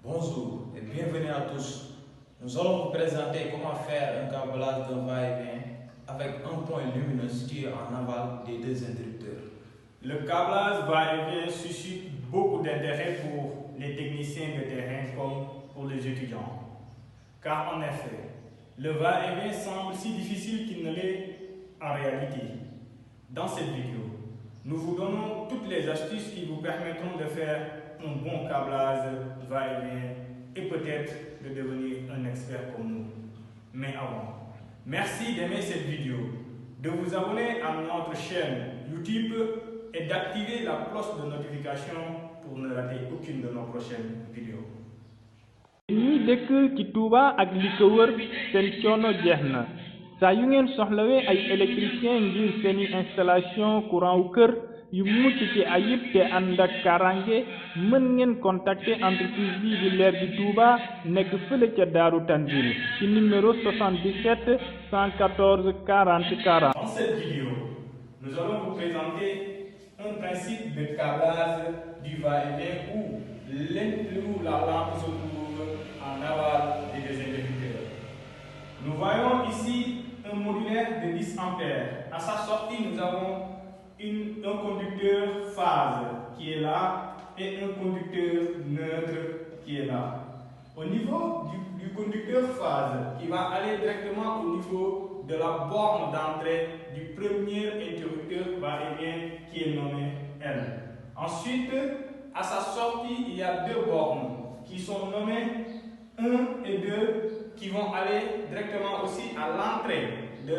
Bonjour et bienvenue à tous. Nous allons vous présenter comment faire un câblage de va-et-vient avec un point lumineux situé en aval des deux interrupteurs. Le câblage va-et-vient suscite beaucoup d'intérêt pour les techniciens de terrain comme pour les étudiants. Car en effet, le va-et-vient semble si difficile qu'il ne l'est en réalité. Dans cette vidéo, nous vous donnons toutes les astuces qui vous permettront de faire un bon câblage va-et-vient et peut-être de devenir un expert comme nous. Mais avant, merci d'aimer cette vidéo, de vous abonner à notre chaîne YouTube et d'activer la cloche de notification pour ne rater aucune de nos prochaines vidéos. ñi dëkk ci Touba ak li ko wër seen coono jeex na saa yu ngeen soxlawee ay électricien ngir seeni installation courant wu kër yu mucc ci ayib te ànd ak karange mën ngeen contacter entreprise bi di Leer gi Touba nekk fële ca Daaru Tanzil ci numéro 77 114 40 40. Dans cette vidéo, nous allons vous présenter un principe de câblage du va-et-vient où la lampe se trouve en aval des deux interrupteurs. Nous voyons ici un modulaire de 10 ampères. À sa sortie, nous avons un conducteur phase qui est là et un conducteur neutre qui est là. Au niveau du conducteur phase, qui va aller directement au niveau de la borne d'entrée du premier interrupteur va-et-vient qui est nommé L. Ensuite, à sa sortie, il y a deux bornes qui sont nommées 1 et 2 qui vont aller directement aussi à l'entrée de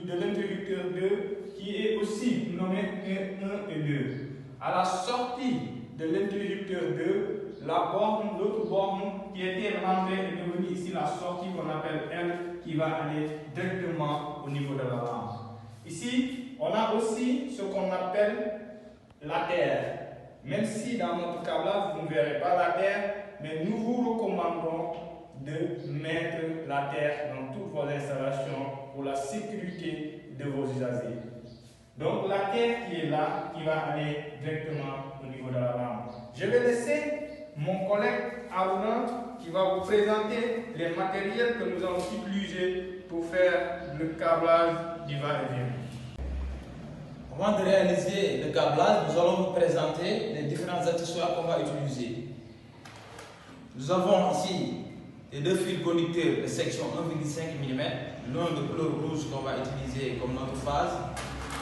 l'interrupteur 2 qui est aussi nommé 1 et 2. À la sortie de l'interrupteur 2, l'autre borne qui était l'entrée est devenue ici la sortie qu'on appelle L qui va aller directement au niveau de la lampe. Ici, on a aussi ce qu'on appelle la terre. Même si dans notre câblage, vous ne verrez pas la terre, mais nous vous recommandons de mettre la terre dans toutes vos installations pour la sécurité de vos usagers. Donc la terre qui est là, qui va aller directement au niveau de la lampe. Je vais laisser mon collègue Aruna qui va vous présenter les matériels que nous allons utiliser pour faire le câblage du va-et-vient. Avant de réaliser le câblage, nous allons vous présenter les différents accessoires qu'on va utiliser. Nous avons ici les deux fils conducteurs de section 1,5 mm, l'un de couleur rouge qu'on va utiliser comme notre phase,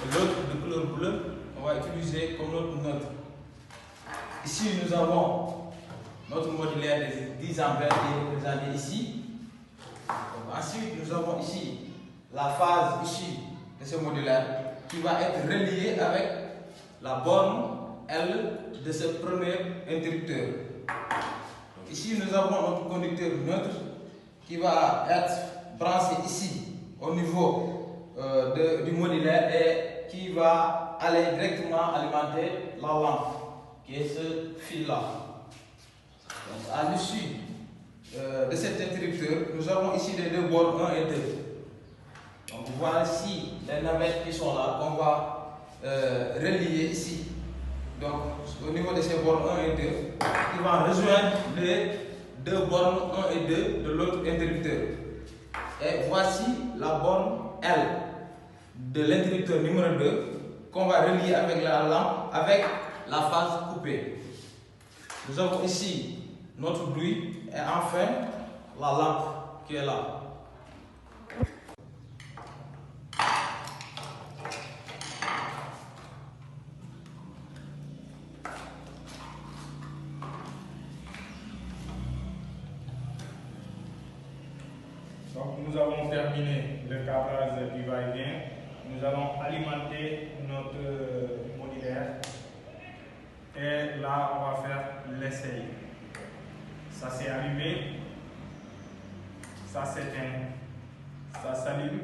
et l'autre de couleur bleue qu'on va utiliser comme notre neutre. Ici, nous avons notre modulaire de 10 ampères qui est représenté ici. Donc, ensuite, nous avons ici la phase ici de ce modulaire qui va être relié avec la borne L de ce premier interrupteur. Donc ici, nous avons notre conducteur neutre qui va être branché ici au niveau du modulaire et qui va aller directement alimenter la lampe qui est ce fil-là. À l'issue de cet interrupteur, nous avons ici les deux bornes 1 et 2. Donc voici les navettes qui sont là, qu'on va relier ici. Donc au niveau de ces bornes 1 et 2, qui vont rejoindre les deux bornes 1 et 2 de l'autre interrupteur. Et voici la borne L de l'interrupteur numéro 2 qu'on va relier avec la lampe, avec la phase coupée. Nous avons ici notre bruit et enfin la lampe qui est là. Donc nous avons terminé le câblage du va-et-vient. Nous allons alimenter notre modulaire. Et là, on va faire l'essai. Ça s'est allumé. Ça s'éteint. Ça s'allume.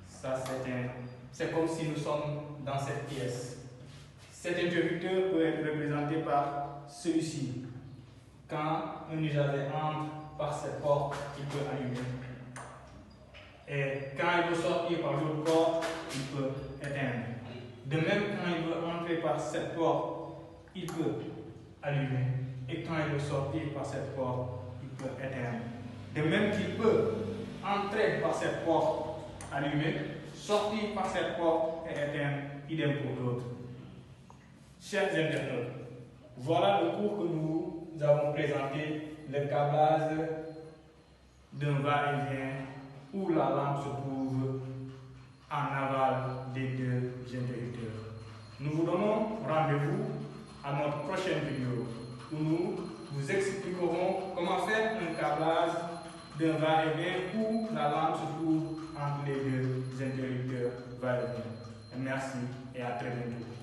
Ça s'éteint. C'est comme si nous sommes dans cette pièce. Cet interrupteur peut être représenté par celui-ci. Quand un usager entre par cette porte, il peut allumer. Et quand il veut sortir par l'autre porte, il peut éteindre. De même, quand il veut entrer par cette porte, il peut allumer. et quand il veut sortir par cette porte, il peut éteindre. De même qu'il peut entrer par cette porte allumée, sortir par cette porte et éteindre, idem pour d'autres. Chers internautes, voilà le cours que nous avons présenté, le câblage d'un va-et-vient où la lampe se trouve en aval des deux interrupteurs. Nous vous donnons rendez-vous à notre prochaine vidéo où nous vous expliquerons comment faire un câblage d'un va-et-vient où la lampe se trouve entre les deux interrupteurs va-et-vient. Merci et à très bientôt.